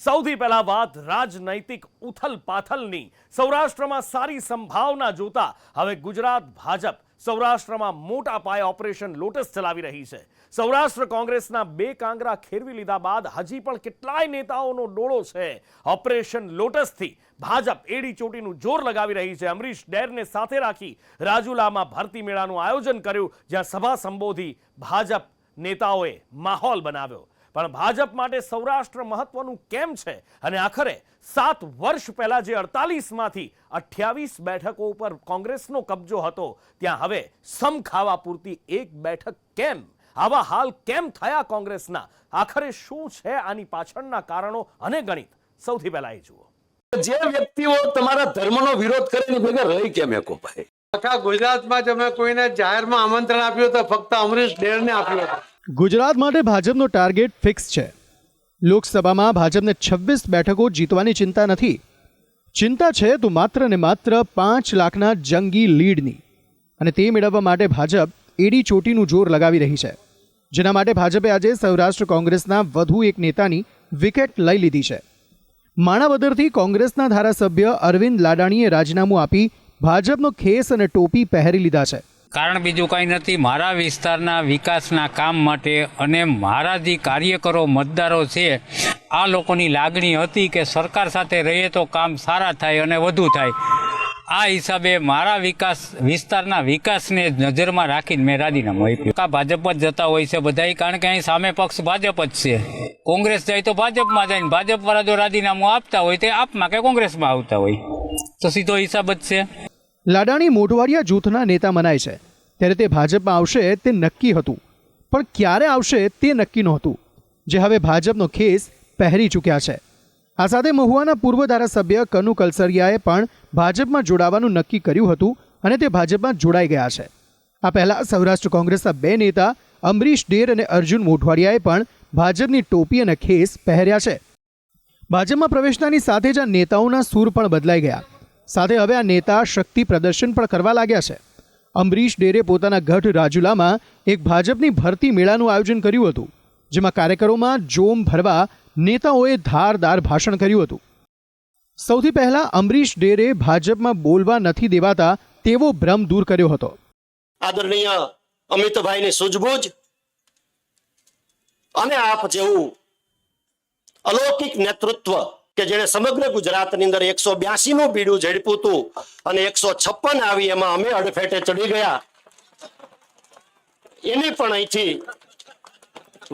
સૌથી પહેલા વાત રાજનૈતિક ઉથલ-પાથલની. સૌરાષ્ટ્રમાં સારી સંભાવના જોતા હવે ગુજરાત ભાજપ સૌરાષ્ટ્રમાં મોટા પાયે ઓપરેશન લોટસ ચલાવી રહી છે. સૌરાષ્ટ્ર કોંગ્રેસના 2 કાંગરા ખેરવી લીધા બાદ હજી પણ કેટલાય નેતાઓનો ડોળો છે. ઓપરેશન લોટસથી ભાજપ એડી ચોટીનું જોર લગાવી રહી છે. અમરીશ ડેરને સાથે રાખી રાજુલામાં ભરતી મેળાનું આયોજન કર્યું, જ્યાં સભા સંબોધી ભાજપ નેતાઓએ માહોલ બનાવ્યો. પણ ભાજપ માટે સૌરાષ્ટ્ર મહત્વનું કેમ છે અને આખરે 7 વર્ષ પહેલા જે 48માંથી 28 બેઠકો ઉપર કોંગ્રેસનો કબજો હતો, ત્યાં હવે સમ ખાવા પૂરતી 1 બેઠક કેમ? આવા હાલ કેમ થયા કોંગ્રેસના? આખરે શું છે આની પાછળના કારણો અને ગણિત? સૌથી પહેલા એ જુઓ. જે વ્યક્તિઓ તમારા ધર્મનો વિરોધ કરે ને ભેગા રહી કેમ એકો ભાઈ? આખા ગુજરાતમાં તમે કોઈને જાહેરમાં આમંત્રણ આપ્યું તો ફક્ત અમરીશ ડેરને આપ્યું હતું. ગુજરાત માટે ભાજપનો ટાર્ગેટ ફિક્સ છે. લોકસભામાં ભાજપને 26 બેઠકો જીતવાની ચિંતા નથી. ચિંતા છે તો માત્ર ને માત્ર 5 લાખના જંગી લીડની, અને તે મેળવવા માટે ભાજપ એડી ચોટીનું જોર લગાવી રહી છે. જેના માટે ભાજપે આજે સૌરાષ્ટ્ર કોંગ્રેસના વધુ એક નેતાની વિકેટ લઈ લીધી છે. માણાવદરથી કોંગ્રેસના ધારાસભ્ય અરવિંદ લાડાણીએ રાજીનામું આપી ભાજપનો ખેસ અને ટોપી પહેરી લીધા છે. કારણ બીજું કંઈ નથી, મારા વિસ્તારના વિકાસના કામ માટે અને મારા જે કાર્યકરો મતદારો છે આ લોકોની લાગણી હતી કે સરકાર સાથે રહીએ તો કામ સારા થાય અને વધુ થાય. આ હિસાબે મારા વિસ્તારના વિકાસને નજરમાં રાખીને મેં રાજીનામું આપ્યું. ભાજપ જ જતા હોય છે બધાય, કારણ કે અહીં સામે પક્ષ ભાજપ જ છે. કોંગ્રેસ જાય તો ભાજપમાં જાય ને ભાજપવાળા જો રાજીનામું આપતા હોય તે આપમાં કે કોંગ્રેસમાં આવતા હોય, તો સીધો હિસાબ જ છે. લાડાણી મોઢવાડિયા જૂથના નેતા મનાય છે, ત્યારે તે ભાજપમાં આવશે તે નક્કી હતું, પણ ક્યારે આવશે તે નક્કી નહોતું, જે હવે ભાજપનો ખેસ પહેરી ચૂક્યા છે. આ સાથે મહુવાના પૂર્વ ધારાસભ્ય કનુ કલસરિયાએ પણ ભાજપમાં જોડાવાનું નક્કી કર્યું હતું અને તે ભાજપમાં જોડાઈ ગયા છે. આ પહેલા સૌરાષ્ટ્ર કોંગ્રેસના 2 નેતા અમરીશ ડેર અને અર્જુન મોઢવાડિયાએ પણ ભાજપની ટોપી અને ખેસ પહેર્યા છે. ભાજપમાં પ્રવેશતાની સાથે જ આ નેતાઓના સૂર પણ બદલાઈ ગયા. સાથે હવે આ નેતા શક્તિ પ્રદર્શન પણ કરવા લાગ્યા છે. અમરીશ ડેરે પોતાના ગઢ રાજુલામાં એક ભાજપની ભરતી મેળાનું આયોજન કર્યું હતું, જેમાં કાર્યકરોમાં જોમ ભરવા નેતાઓએ ધારદાર ભાષણ કર્યું હતું. સૌથી પહેલા અમરીશ ડેરે ભાજપમાં બોલવા નથી દેવાતા તેવો ભ્રમ દૂર કર્યો હતો. આદરણીય અમિતભાઈની સૂઝબૂઝ અને આપ જેવું અલૌકિક નેતૃત્વ કે જેણે સમગ્ર ગુજરાતની અંદર 182 નું બીડું ઝડપ્યું હતું અને 156 આવી એમાં અમે અડફેટે ચડી ગયા, એની પણ અહીંથી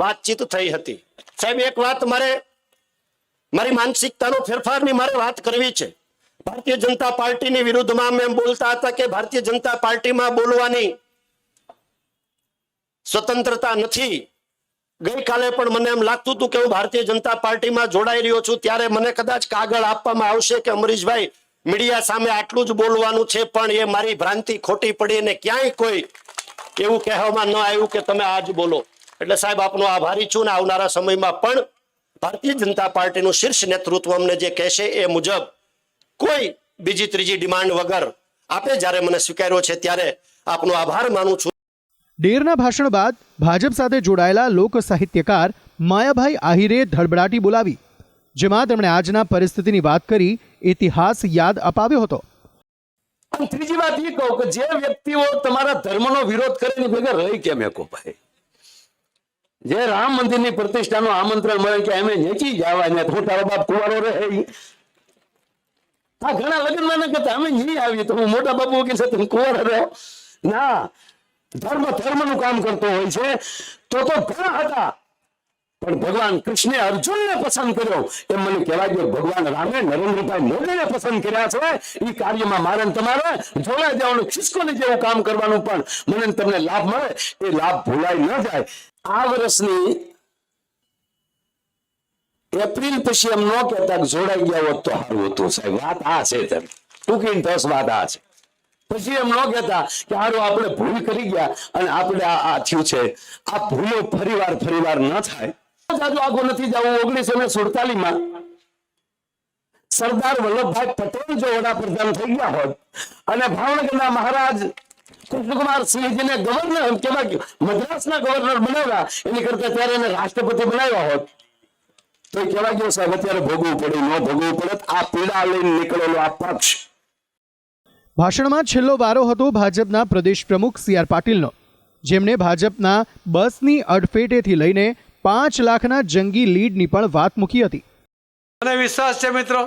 વાતચીત થઈ હતી. સાહેબ, એક વાત મારી માનસિકતાનો ફેરફારની મારે વાત કરવી છે. ભારતીય જનતા પાર્ટીની વિરુદ્ધમાં અમે બોલતા હતા કે ભારતીય જનતા પાર્ટીમાં બોલવાની સ્વતંત્રતા નથી. ગઈકાલે પણ મને એમ લાગતું હતું કે હું ભારતીય જનતા પાર્ટીમાં જોડાઈ રહ્યો છું, ત્યારે મને કદાચ કાગળ આપવામાં આવશે કે અમરીશભાઈ મીડિયા સામે આટલું જ બોલવાનું છે, પણ એ મારી ભ્રાંતિ ખોટી પડી અને ક્યાંય કોઈ એવું કહેવામાં ન આવ્યું કે તમે આજ બોલો. એટલે સાહેબ, આપનો આભારી છું ને આવનારા સમયમાં પણ ભારતીય જનતા પાર્ટીનું શીર્ષ નેતૃત્વ અમને જે કહેશે એ મુજબ કોઈ બીજી ત્રીજી ડિમાન્ડ વગર આપે જ્યારે મને સ્વીકાર્યો છે ત્યારે આપનો આભાર માનું છું. ડેરના ભાષણ બાદ ભાજપ સાથે જોડાયેલા લોક સાહિત્યકાર માયાભાઈ આહિરે ધડબડાટી બોલાવી, જેમાં તેમણે આજના પરિસ્થિતિની વાત કરી ઇતિહાસ યાદ અપાવ્યો હતો. ત્રીજી વાત એ કહું કે જે વ્યક્તિઓ તમારા ધર્મનો વિરોધ કરે ને ભેગા રહી કેમ એકો ભાઈ? જે રામ મંદિરની પ્રતિષ્ઠાનું આમંત્રણ મળે કે અમે નેચી જવા ને હું તારો બાપ કુંવારો રહે, આ ઘણા લગ્નમાં ના કહેતા અમે નહીં આવીએ તો હું મોટા બાપુ કે છે તમે કુંવારો રહો ના. ધર્મનું કામ કરતો હોય છે તો ઘણા હતા, પણ ભગવાન કૃષ્ણે અર્જુનને પસંદ કર્યો એમ મને કહેવાય કે ભગવાન રામે નરેન્દ્રભાઈ મોદીને પસંદ કર્યા છે. એ કાર્યમાં મારે તમારે જોડાઈ જવાનું, ખિસકોલી જેવું કામ કરવાનું, પણ મને તમને લાભ મળે એ લાભ ભૂલાઈ ન જાય. આ વર્ષની એપ્રિલ પછી એમ ન કહેતા કે જોડાઈ ગયા હોત તો સારું હતું. સાહેબ, વાત આ છે, તમે ટૂંકી ટસ વાત આ છે. પછી એમ ન કહેતા કે હારું આપણે ભૂલ કરી ગયા અને આપણે આ થયું છે. આ ભૂલો ફરીવાર ન થાય. જાજુ આગો નથી જવું. 1947માં સરદાર વલ્લભભાઈ પટેલ જો વડાપ્રધાન થઈ ગયા હોત અને ભાવનગરના મહારાજ કૃષ્ણકુમાર સિંહજીને ગવર્નર કેવા મદ્રાસના ગવર્નર બનાવ્યા, એની કરતા ત્યારે એને રાષ્ટ્રપતિ બનાવ્યા હોત તો એ કહેવાય ગયો સાહેબ અત્યારે ભોગવવું પડે ન ભોગવવું પડે. આ પીડા લઈને નીકળેલો આ પક્ષ. ભાષણમાં છેલ્લો વારો હતો ભાજપના પ્રદેશ પ્રમુખ સી.આર. પાટીલનો, જેમણે ભાજપના બસની અડફેટેથી લઈને 5 લાખના જંગી લીડની પણ વાત મૂકી હતી. મને વિશ્વાસ છે મિત્રો,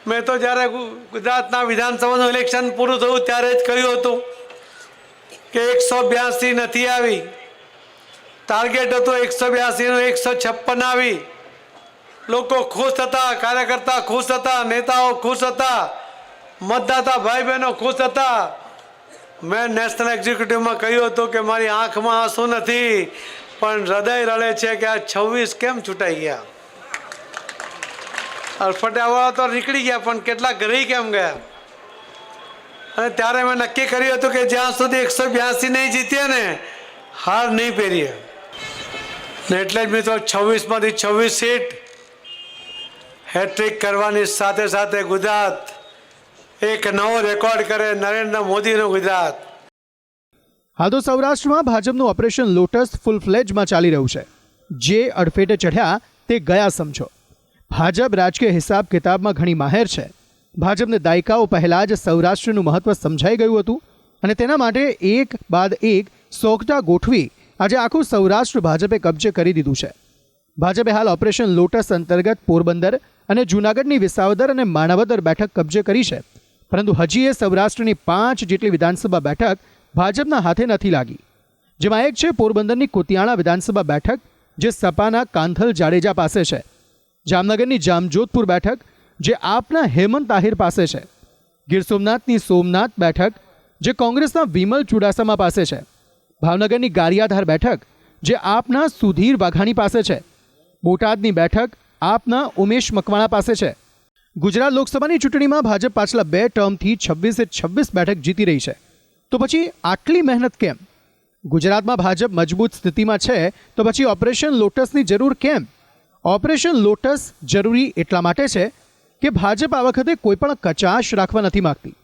મેં તો જ્યારે ગુજરાતના વિધાનસભાનું ઇલેક્શન પૂરું થયું ત્યારે જ કહ્યું હતું કે 182 નથી આવી. ટાર્ગેટ હતો 182નું 156 આવી. લોકો ખુશ હતા, કાર્યકર્તા ખુશ હતા, નેતાઓ ખુશ હતા, મતદાતા ભાઈ બહેનો ખુશ હતા. મેં નેશનલ એક્ઝિક્યુટિવમાં કહ્યું હતું કે મારી આંખમાં આંસુ નથી પણ હૃદય રડે છે કે આ 26 કેમ છૂટાઈ ગયા. અડફટાવાળા તો નીકળી ગયા પણ કેટલા ઘરે કેમ ગયા. અને ત્યારે મેં નક્કી કર્યું હતું કે જ્યાં સુધી 182 નહીં જીતીએ ને હાર નહીં પહેરીએ. ને એટલે જ મિત્રો 26માંથી 26 સીટ હેટ્રિક કરવાની સાથે સાથે ગુજરાત એક નવો રેકોર્ડ કરે, નરેન્દ્ર મોદીનું ગુજરાત. હાલ તો સૌરાષ્ટ્રમાં ભાજપનું ઓપરેશન લોટસ ફૂલ ફ્લેજમાં ચાલી રહ્યું છે. જે અડફેટે ચઢ્યા તે ગયા સમજો. ભાજપ રાજકીય હિસાબ કિતાબમાં ઘણી માહેર છે. ભાજપને દાયકાઓ પહેલાં જ સૌરાષ્ટ્રનું મહત્વ સમજાઈ ગયું હતું અને તેના માટે એક બાદ એક સોગટા ગોઠવી આજે આખું સૌરાષ્ટ્ર ભાજપે કબજે કરી દીધું છે. ભાજપે હાલ ઓપરેશન લોટસ અંતર્ગત પોરબંદર અને જૂનાગઢની વિસાવદર અને માણાવદર બેઠક કબજે કરી છે, પરંતુ હજી એ સૌરાષ્ટ્રની 5 જેટલી વિધાનસભા બેઠક ભાજપના હાથે નથી લાગી. જેમાં એક છે પોરબંદરની કુતિયાણા વિધાનસભા બેઠક, જે સપાના કાંથલ જાડેજા પાસે છે. જામનગરની જામજોધપુર બેઠક, જે આપના હેમંત આહિર પાસે છે. ગીર સોમનાથની સોમનાથ બેઠક, જે કોંગ્રેસના વિમલ ચુડાસમા પાસે છે. ભાવનગરની ગારિયાધાર બેઠક, જે આપના સુધીર વાઘાણી પાસે છે. બોટાદની બેઠક આપના ઉમેશ મકવાણા પાસે છે. ગુજરાત લોકસભાની ચૂંટણીમાં ભાજપ પાછલા 2 ટર્મથી 26 બેઠક જીતી રહી છે. તો પછી આટલી મહેનત કેમ? ગુજરાતમાં ભાજપ મજબૂત સ્થિતિમાં છે તો પછી ઓપરેશન લોટસની જરૂર કેમ? ઓપરેશન લોટસ જરૂરી એટલા માટે છે કે ભાજપ આ વખતે કોઈ પણ કચાશ રાખવા નથી માંગતી.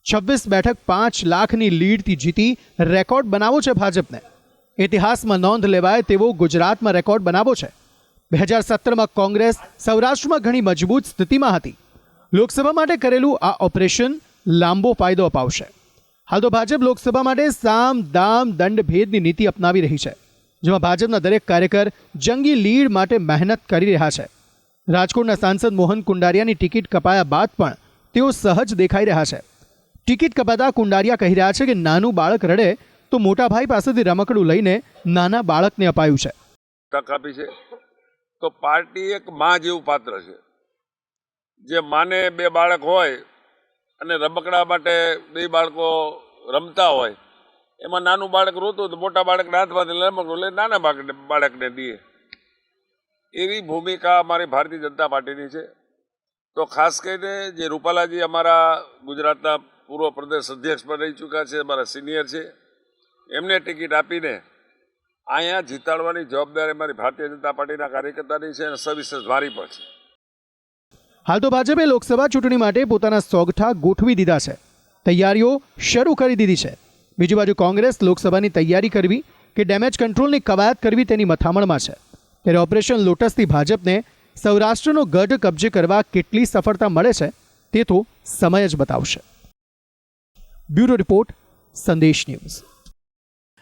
26 બેઠક 5 લાખની લીડથી જીતી રેકોર્ડ બનાવો છે ભાજપને. ઇતિહાસમાં નોંધ લેવાય તેવો ગુજરાતમાં રેકોર્ડ બનાવો છે. 2017માં કોંગ્રેસ સૌરાષ્ટ્રમાં ઘણી મજબૂત સ્થિતિમાં હતી. લોકસભા માટે કરેલું આ ઓપરેશન લાંબો ફાયદો અપાવશે. હાલ તો ભાજપ લોકસભા માટે સામ દામ દંડ ભેદની નીતિ અપનાવી રહી છે, જેમાં ભાજપના દરેક કાર્યકર જંગી લીડ માટે મહેનત કરી રહ્યા છે. રાજકોટના સાંસદ મોહન કુંડારિયાની ટિકિટ કપાયા બાદ પણ તેઓ સહજ દેખાઈ રહ્યા છે. ટિકિટ કપાતા કુંડારિયા કહી રહ્યા છે કે નાનું બાળક રડે તો મોટા ભાઈ પાસેથી રમકડું લઈને નાના બાળકને અપાયું છે. તક આપી છે તો પાર્ટી એક માં જેવું પાત્ર છે. જે માને 2 બાળક હોય અને રમકડા માટે 2 બાળકો રમતા હોય, એમાં નાનું બાળક રોતું તો મોટા બાળકના હાથમાંથી રમકડું લઈને નાના બાળકને દઈએ. એવી ભૂમિકા અમારી ભારતીય જનતા પાર્ટીની છે. તો ખાસ કરીને જે રૂપાલાજી અમારા ગુજરાતના પૂર્વ પ્રદેશ અધ્યક્ષ પણ રહી ચૂક્યા છે, અમારા સિનિયર છે, એમને ટિકિટ આપીને અહીંયા જીતાડવાની જવાબદારી અમારી ભારતીય જનતા પાર્ટીના કાર્યકર્તાની છે અને સવિશેષ મારી પણ છે. હાલ તો ભાજપે લોકસભા ચૂંટણી માટે પોતાના સોગઠા ગોઠવી દીધા છે. તૈયારીઓ શરૂ કરી દીધી છે. બીજી બાજુ કોંગ્રેસ લોકસભાની તૈયારી કરવી કે ડેમેજ કંટ્રોલની કવાયત કરવી તેની મથામણમાં છે. ત્યારે ઓપરેશન લોટસથી ભાજપને સૌરાષ્ટ્રનો ગઢ કબજે કરવા કેટલી સફળતા મળે છે તે તો સમય જ બતાવશે. બ્યુરો રિપોર્ટ, સંદેશ ન્યૂઝ.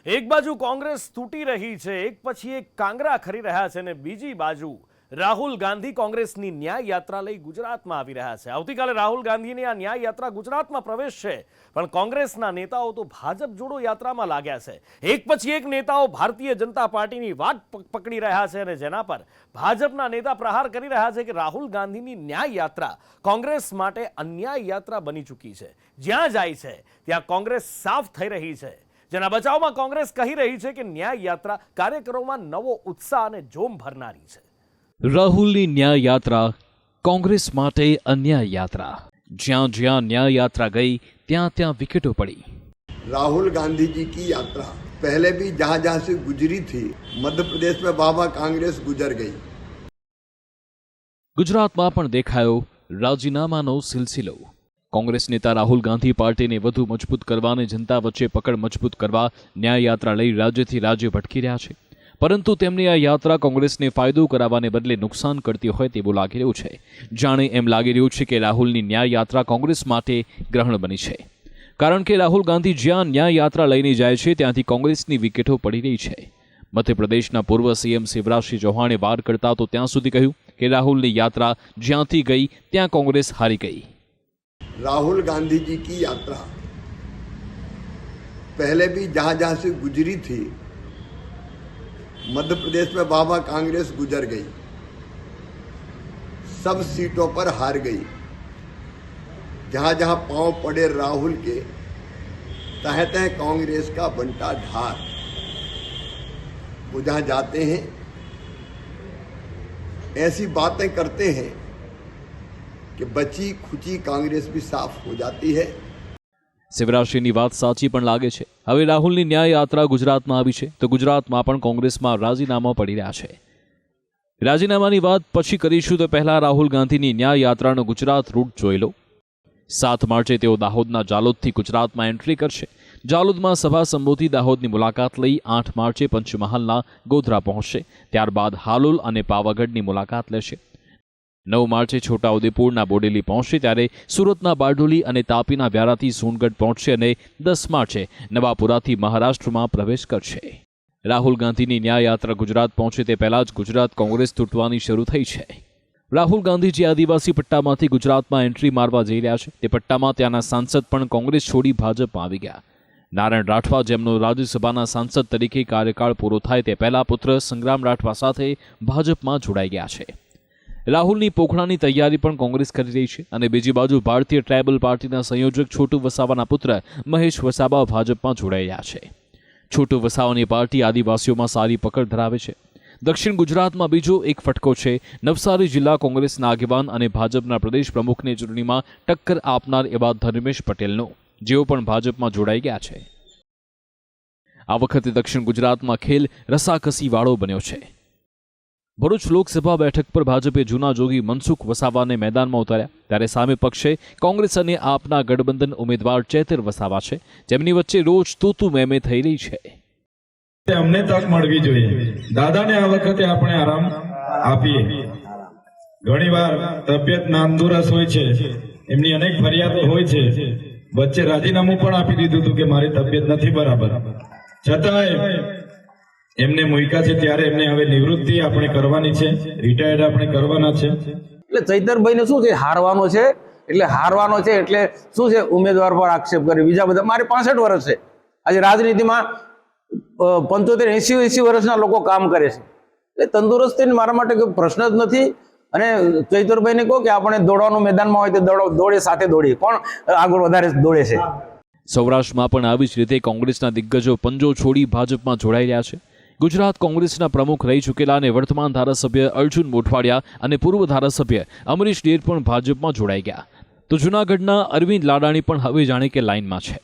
એક બાજુ કોંગ્રેસ તૂટી રહી છે, એક પછી એક કાંગરા ખરી રહ્યા છે, અને બીજી બાજુ રાહુલ ગાંધી કોંગ્રેસની ન્યાય યાત્રા લઈ ગુજરાતમાં આવી રહ્યા છે. આવતીકાલે રાહુલ ગાંધીની આ ન્યાય યાત્રા ગુજરાતમાં પ્રવેશશે, પણ કોંગ્રેસના નેતાઓ તો ભાજપ જોડો યાત્રામાં લાગ્યા છે. એક પછી એક નેતાઓ ભારતીય જનતા પાર્ટીની વાટ પકડી રહ્યા છે અને જેના પર ભાજપના નેતા પ્રહાર કરી રહ્યા છે કે રાહુલ ગાંધીની ન્યાય યાત્રા કોંગ્રેસ માટે અન્યાય યાત્રા બની ચૂકી છે. જ્યાં જાય છે ત્યાં કોંગ્રેસ સાફ થઈ રહી છે, જેના બચાવમાં કોંગ્રેસ કહી રહી છે કે ન્યાય યાત્રા કાર્યકરોમાં નવો ઉત્સાહ અને જોમ ભરનારી છે. રાહુલની ન્યાય યાત્રા કોંગ્રેસ માટે અન્યાય યાત્રા. જ્યાં જ્યાં न्याय यात्रा गई ત્યાં ત્યાં विकेटों पड़ी. राहुल गांधी जी की यात्रा पहले भी जहां जहां से गुजरी थी, मध्य प्रदेश में बाबा कांग्रेस गुजर गई. ગુજરાતમાં પણ દેખાયો રાજીનામાનો સિલસિલો. કોંગ્રેસ નેતા રાહુલ ગાંધી પાર્ટીને વધુ મજબૂત કરવા અને જનતા વચ્ચે પકડ મજબૂત કરવા ન્યાય યાત્રા લઈ રાજ્યથી રાજ્ય ભટકી રહ્યા છે. પરંતુ તેમની આ યાત્રા કોંગ્રેસને ફાયદો કરાવવાને બદલે નુકસાન કરતી હોય તેવું લાગી રહ્યું છે. જાણે એમ લાગી રહ્યું છે કે રાહુલની ન્યાય યાત્રા કોંગ્રેસ માટે ગ્રહણ બની છે, કારણ કે રાહુલ ગાંધી જ્યાં ન્યાય યાત્રા લઈને જાય છે ત્યાંથી કોંગ્રેસની વિકેટો પડી રહી છે. મધ્યપ્રદેશના પૂર્વ સીએમ શિવરાજસિંહ ચૌહાણે વાર કરતા તો ત્યાં સુધી કહ્યું કે રાહુલની યાત્રા જ્યાંથી ગઈ ત્યાં કોંગ્રેસ હારી ગઈ. राहुल गांधी जी की यात्रा पहले भी जहां जहां से गुजरी थी, मध्य प्रदेश में बाबा कांग्रेस गुजर गई, सब सीटों पर हार गई. जहां जहां पांव पड़े राहुल के, तह तह कांग्रेस का बंटा ढार. वो जहां जाते हैं ऐसी बातें करते हैं कि बची खुची कांग्रेस भी साफ हो जाती है. શિવરાજસિંહની વાત સાચી પણ લાગે છે. હવે રાહુલની ન્યાય યાત્રા ગુજરાતમાં આવી છે તો ગુજરાતમાં પણ કોંગ્રેસમાં રાજીનામા પડી રહ્યા છે. રાજીનામાની વાત પછી કરીશું તો પહેલા રાહુલ ગાંધીની ન્યાય યાત્રાનો ગુજરાત રૂટ જોઈ લો. 7 માર્ચે તેઓ દાહોદના જાલોદથી ગુજરાતમાં એન્ટ્રી કરશે. જાલોદમાં સભા સંબોધી દાહોદની મુલાકાત લઈ 8 માર્ચે પંચમહાલના ગોધરા પહોંચશે. ત્યારબાદ હાલોલ અને પાવાગઢની મુલાકાત લેશે. 9 માર્ચે છોટાઉદેપુરના બોડેલી પહોંચશે, ત્યારે સુરતના બારડોલી અને તાપીના વ્યારાથી સોનગઢ પહોંચશે અને 10 માર્ચે નવાપુરાથી મહારાષ્ટ્રમાં પ્રવેશ કરશે. રાહુલ ગાંધીની ન્યાય યાત્રા ગુજરાત પહોંચે તે પહેલા જ ગુજરાત કોંગ્રેસ તૂટવાની શરૂ થઈ છે. રાહુલ ગાંધી જે આદિવાસી પટ્ટામાંથી ગુજરાતમાં એન્ટ્રી મારવા જઈ રહ્યા છે તે પટ્ટામાં ત્યાંના સાંસદ પણ કોંગ્રેસ છોડી ભાજપમાં આવી ગયા. નારાયણ રાઠવા, જેમનો રાજ્યસભાના સાંસદ તરીકે કાર્યકાળ પૂરો થાય તે પહેલા પુત્ર સંગ્રામ રાઠવા સાથે ભાજપમાં જોડાઈ ગયા છે. રાહુલની પોખડાની તૈયારી પણ કોંગ્રેસ કરી રહી છે અને બીજી બાજુ ભારતીય ટ્રાયબલ પાર્ટીના સંયોજક છોટુ વસાવાના પુત્ર મહેશ વસાવા ભાજપમાં જોડાઈ રહ્યા છે. છોટુ વસાવાની પાર્ટી આદિવાસીઓમાં સારી પકડ ધરાવે છે. દક્ષિણ ગુજરાતમાં બીજો એક ફટકો છે. નવસારી જિલ્લા કોંગ્રેસના આગેવાન અને ભાજપના પ્રદેશ પ્રમુખને ચૂંટણીમાં ટક્કર આપનાર એવા ધર્મેશ પટેલનો, જેઓ પણ ભાજપમાં જોડાઈ ગયા છે. આ વખતે દક્ષિણ ગુજરાતમાં ખેલ રસાકસીવાળો બન્યો છે. ભરૂચ લોકસભા બેઠક પર ભાજપે જૂના જોગી મનસુખ વસાવાને મેદાનમાં ઉતાર્યા, ત્યારે સામે પક્ષે કોંગ્રેસ અને આપના ગઠબંધન ઉમેદવાર ચેતર વસાવા છે, જેમની વચ્ચે રોજ તૂતુ મેમે થઈ રહી છે. અમને તક મળવી જોઈએ. દાદાને આ વખતે આપણે આરામ આપીએ. ઘણીવાર તબિયત નાંદુરસ્ત હોય છે, એમની અનેક ફરિયાદો હોય છે. વચ્ચે રાજીનામું પણ આપી દીધું હતું કે મારી તબિયત નથી બરાબર, છતાંય એમને મૂક્યા છે. ત્યારે એમને હવે નિવૃત્તિ આપણે કરવાની છે, રિટાયર્ડ આપણે કરવાના છે. એટલે ચૈતરભાઈને શું છે, હારવાનો છે એટલે શું છે, ઉમેદવાર પર આક્ષેપ કરે. બીજા બધા મારે 65 વર્ષ છે. આજે રાજનીતિમાં 75-80 વર્ષના લોકો કામ કરે છે. એટલે તંદુરસ્તી મારા માટે કોઈ પ્રશ્ન જ નથી. અને ચૈતરભાઈને કહો કે આપણે દોડવાનું મેદાનમાં હોય તો દોડે, સાથે દોડીએ. કોણ આગળ વધારે દોડે છે. સૌરાષ્ટ્રમાં પણ આવી જ રીતે કોંગ્રેસના દિગ્ગજો પંજો છોડી ભાજપમાં જોડાઈ રહ્યા છે. ગુજરાત કોંગ્રેસના પ્રમુખ રહી ચૂકેલા અને વર્તમાન ધારાસભ્ય અર્જુન મોઢવાડિયા અને પૂર્વ ધારાસભ્ય અમરીશ ડેર પણ ભાજપમાં જોડાઈ ગયા. તો જૂનાગઢના અરવિંદ લાડાણી પણ હવે જાણે કે લાઇનમાં છે.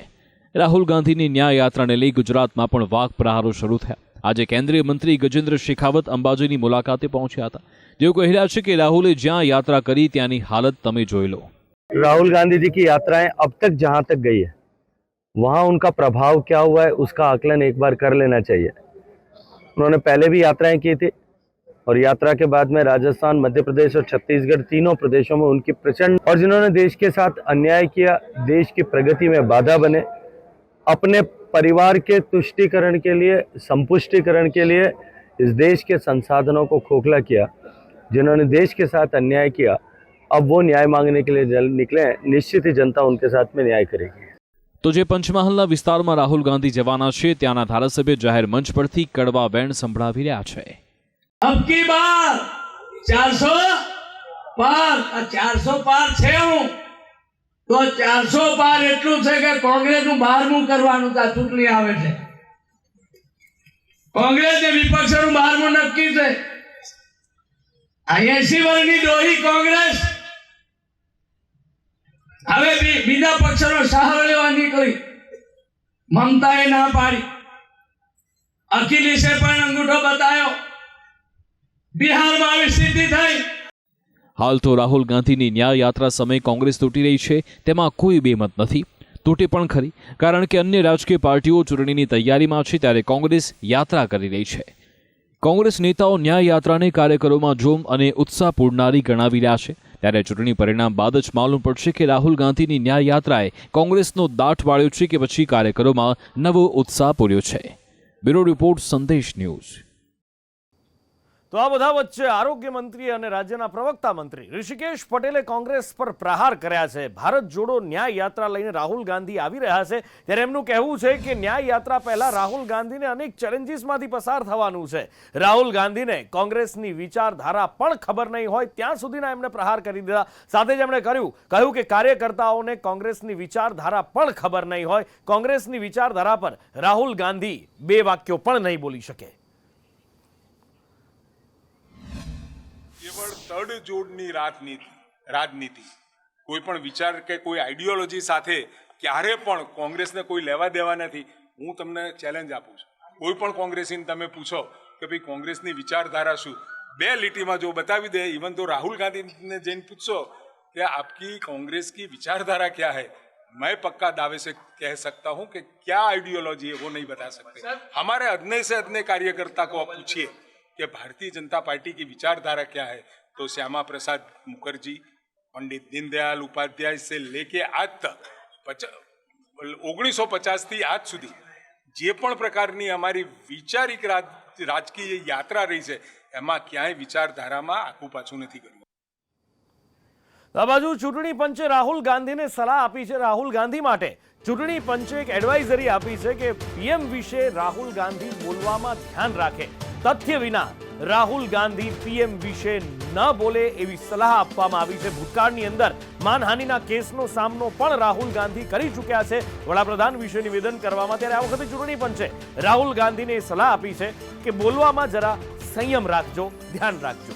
રાહુલ ગાંધીની ન્યાય યાત્રાને લઈ ગુજરાતમાં પણ વાક પ્રહારો શરૂ થયા. આજે કેન્દ્રીય મંત્રી ગજેન્દ્ર શેખાવત અંબાજીની મુલાકાતે પહોંચ્યા હતા. જેઓ કહી રહ્યા છે કે રાહુલે જ્યાં યાત્રા કરી ત્યાંની હાલત તમે જોઈ લો. राहुल गांधी जी की यात्राएं अब तक जहां तक गई है वहां उनका प्रभाव क्या हुआ है उसका आकलन एक बार कर लेना चाहिए. उन्होंने पहले भी यात्राएं की थी और यात्रा के बाद में राजस्थान, मध्य प्रदेश और छत्तीसगढ़ तीनों प्रदेशों में उनकी प्रचंड, और जिन्होंने देश के साथ अन्याय किया, देश की प्रगति में बाधा बने, अपने परिवार के तुष्टिकरण के लिए, संपुष्टिकरण के लिए इस देश के संसाधनों को खोखला किया, जिन्होंने देश के साथ अन्याय किया, अब वो न्याय मांगने के लिए निकले हैं. निश्चित ही जनता उनके साथ में न्याय करेगी. તો જે પંચમહાલના વિસ્તારમાં રાહુલ ગાંધી જવાના છે ત્યાંના ધારાસભ્ય જાહેર મંચ પરથી કડવા વેણ સંભળાવી રહ્યા છે. अब की बार 400 પાર છે હું તો 400 પાર એટલું છે કે કોંગ્રેસનું 12મું કરવાનું આ ચૂંટણી આવે છે. કોંગ્રેસને વિપક્ષનું 12મું નક્કી છે. 80 વર્ષની ડોહી કોંગ્રેસ હવે બીજા પક્ષનો સહારો લેવા નીકળી. મમતાએ ના પાડી, અખિલેશે પણ અંગૂઠો બતાવ્યો. બિહારમાં આવી સ્થિતિ થઈ. હાલ તો રાહુલ ગાંધીની ન્યાય યાત્રા સમયે કોંગ્રેસ તૂટી રહી છે તેમાં કોઈ બેમત નથી. તૂટે પણ ખરી, કારણ કે અન્ય રાજકીય પાર્ટીઓ ચૂંટણીની તૈયારીમાં છે ત્યારે કોંગ્રેસ યાત્રા કરી રહી છે. કોંગ્રેસ નેતાઓ ન્યાય યાત્રાને કાર્યકરોમાં જોમ અને ઉત્સાહ પૂરનારી ગણાવી રહ્યા છે, ત્યારે ચૂંટણી પરિણામ બાદ જ માલુમ પડશે કે રાહુલ ગાંધીની ન્યાય યાત્રાએ કોંગ્રેસનો દાટ વાળ્યો છે કે પછી કાર્યકરોમાં નવો ઉત્સાહ પૂર્યો છે. બ્યુરો રિપોર્ટ, સંદેશ ન્યૂઝ. તો આ બધા વચ્ચે આરોગ્ય મંત્રી અને રાજ્યના પ્રવક્તા મંત્રી ઋષિકેશ પટેલે કોંગ્રેસ પર પ્રહાર કર્યા છે. ભારત જોડો ન્યાય યાત્રા લઈને રાહુલ ગાંધી આવી રહ્યા છે, ત્યારે એમનું કહેવું છે કે ન્યાય યાત્રા પહેલા રાહુલ ગાંધીને અનેક ચેલેન્જીસમાંથી પસાર થવાનું છે. રાહુલ ગાંધીને કોંગ્રેસની વિચારધારા પણ ખબર નહીં હોય ત્યાં સુધીના એમણે પ્રહાર કરી દીધા. સાથે જ એમણે કહ્યું કે કાર્યકર્તાઓને કોંગ્રેસની વિચારધારા પણ ખબર નહીં હોય. કોંગ્રેસની વિચારધારા પર રાહુલ ગાંધી બે વાક્યો પણ નહીં બોલી શકે. કેવળ તડજોડની રાજનીતિ, કોઈ પણ વિચાર કે કોઈ આઈડિયોલોજી સાથે ક્યારે પણ કોંગ્રેસને કોઈ લેવા દેવા નથી. હું તમને ચેલેન્જ આપું છું, કોઈ પણ કોંગ્રેસીને તમે પૂછો કે ભાઈ કોંગ્રેસની વિચારધારા શું, 2 લીટીમાં જો બતાવી દે. ઇવન તો રાहुल गांधी ने जैन पूछो कि आपकी कांग्रेस की विचारधारा क्या है, मैं पक्का दावे से कह सकता हूं कि क्या आइडियोलॉजी है वो नहीं बता सकते. हमारे अदने से अदने कार्यकर्ता को आप पूछिए कि भारतीय जनता पार्टी की विचारधारा क्या है, तो श्यामा प्रसाद मुखर्जी, पंडित दीनदयाल उपाध्याय से लेके आज तक 1950 થી આજ સુધી જે પણ પ્રકારની અમારી વિચારિક રાજકીય યાત્રા રહી છે એમાં ક્યાંય વિચારધારામાં આખું પાછું નથી કર્યું. આ બાજુ ચૂંટણી પંચે રાહુલ ગાંધીને સલાહ આપી છે. રાહુલ ગાંધી માટે ચૂંટણી પંચે એક એડવાઇઝરી આપી છે કે પીએમ વિશે રાહુલ ગાંધી બોલવામાં ધ્યાન રાખે. તથ્ય વિના રાહુલ ગાંધી પીએમ વિશે ન બોલે એવી સલાહ આપવામાં આવી છે. ભૂતકાળની અંદર માનહાનિના કેસનો સામનો પણ રાહુલ ગાંધી કરી ચૂક્યા છે વડાપ્રધાન વિશે નિવેદન કરવામાં. ત્યારે આ વખતે ચૂંટણી પંચે રાહુલ ગાંધીને સલાહ આપી છે કે બોલવામાં જરા સંયમ રાખજો, ધ્યાન રાખજો.